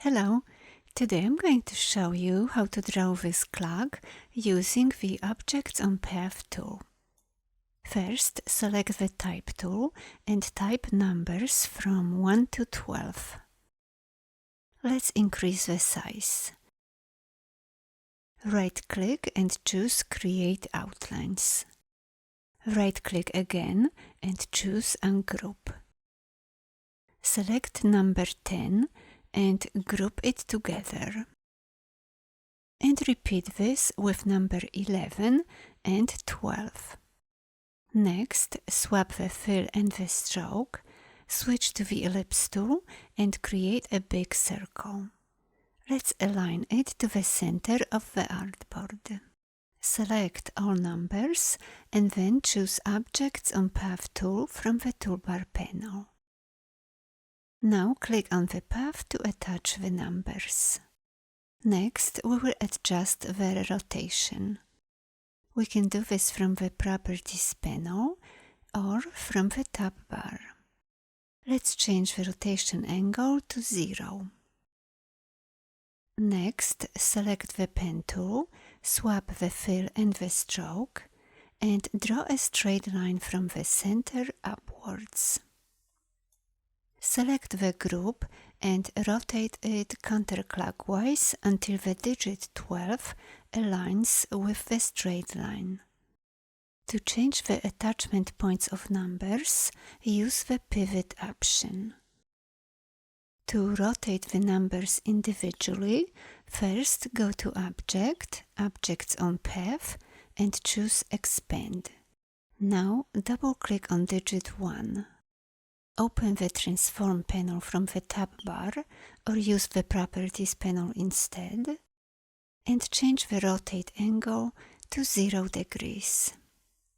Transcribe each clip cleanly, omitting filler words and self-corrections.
Hello, today I'm going to show you how to draw this clock using the Objects on Path tool. First, select the Type tool and type numbers from 1 to 12. Let's increase the size. Right-click and choose Create Outlines. Right-click again and choose Ungroup. Select number 10 and group it together. And repeat this with number 11 and 12. Next, swap the fill and the stroke, switch to the ellipse tool and create a big circle. Let's align it to the center of the artboard. Select all numbers and then choose Objects on Path tool from the toolbar panel. Now click on the path to attach the numbers. Next, we will adjust the rotation. We can do this from the Properties panel or from the tab bar. Let's change the rotation angle to 0. Next, select the pen tool, swap the fill and the stroke, and draw a straight line from the center upwards. Select the group and rotate it counterclockwise until the digit 12 aligns with the straight line. To change the attachment points of numbers, use the pivot option. To rotate the numbers individually, first go to Object, Objects on Path, and choose Expand. Now double-click on digit 1. Open the Transform panel from the tab bar or use the Properties panel instead, and change the rotate angle to 0 degrees.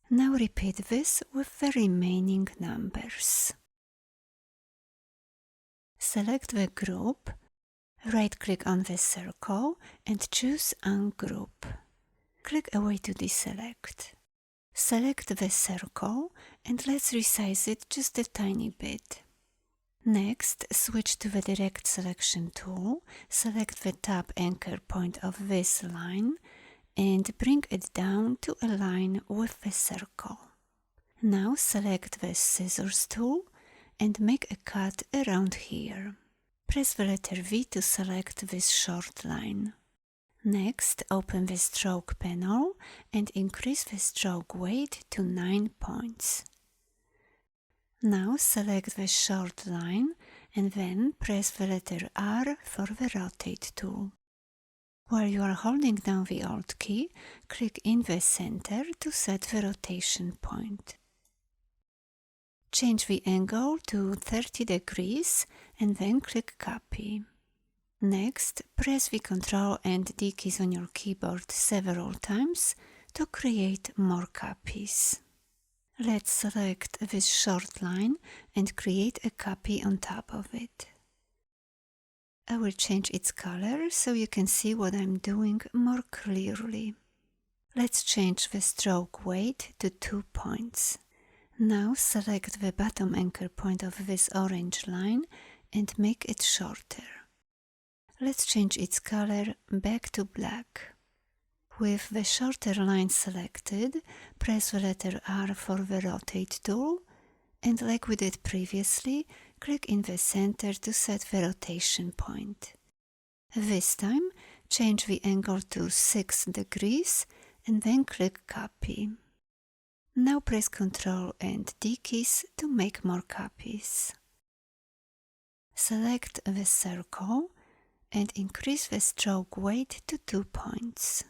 Now repeat this with the remaining numbers. Select the group, right-click on the circle and choose Ungroup. Click away to deselect. Select the circle and let's resize it just a tiny bit. Next, switch to the Direct Selection tool, select the top anchor point of this line and bring it down to align with the circle. Now select the Scissors tool and make a cut around here. Press the letter V to select this short line. Next, open the Stroke panel and increase the stroke weight to 9 points. Now select the short line and then press the letter R for the Rotate tool. While you are holding down the Alt key, click in the center to set the rotation point. Change the angle to 30 degrees and then click Copy. Next, press the Ctrl and D keys on your keyboard several times to create more copies. Let's select this short line and create a copy on top of it. I will change its color so you can see what I'm doing more clearly. Let's change the stroke weight to 2 points. Now select the bottom anchor point of this orange line and make it shorter. Let's change its color back to black. With the shorter line selected, press the letter R for the Rotate tool, and like we did previously, click in the center to set the rotation point. This time, change the angle to 6 degrees and then click Copy. Now press Ctrl and D keys to make more copies. Select the circle and increase the stroke weight to 2 points.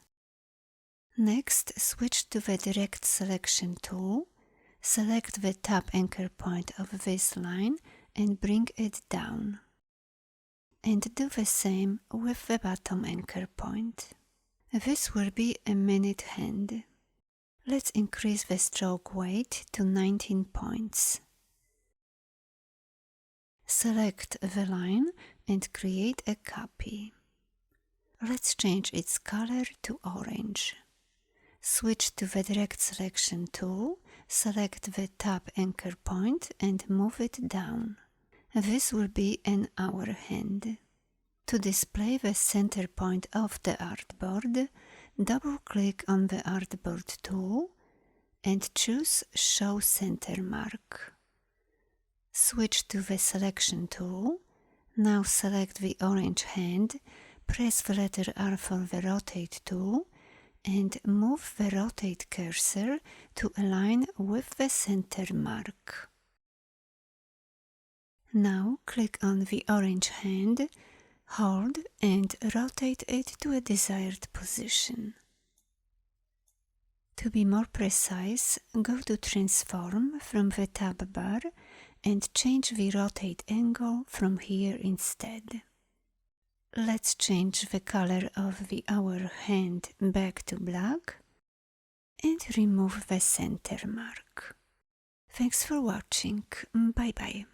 Next, switch to the Direct Selection tool, select the top anchor point of this line and bring it down. And do the same with the bottom anchor point. This will be a minute hand. Let's increase the stroke weight to 19 points. Select the line and create a copy. Let's change its color to orange. Switch to the Direct Selection tool, select the top anchor point and move it down. This will be an hour hand. To display the center point of the artboard, double-click on the artboard tool and choose Show Center Mark. Switch to the Selection tool. Now select the orange hand, press the letter R for the Rotate tool, and move the Rotate cursor to align with the center mark. Now click on the orange hand, hold and rotate it to a desired position. To be more precise, go to Transform from the tab bar and change the rotate angle from here instead. Let's change the color of the hour hand back to black and remove the center mark. Thanks for watching. Bye bye.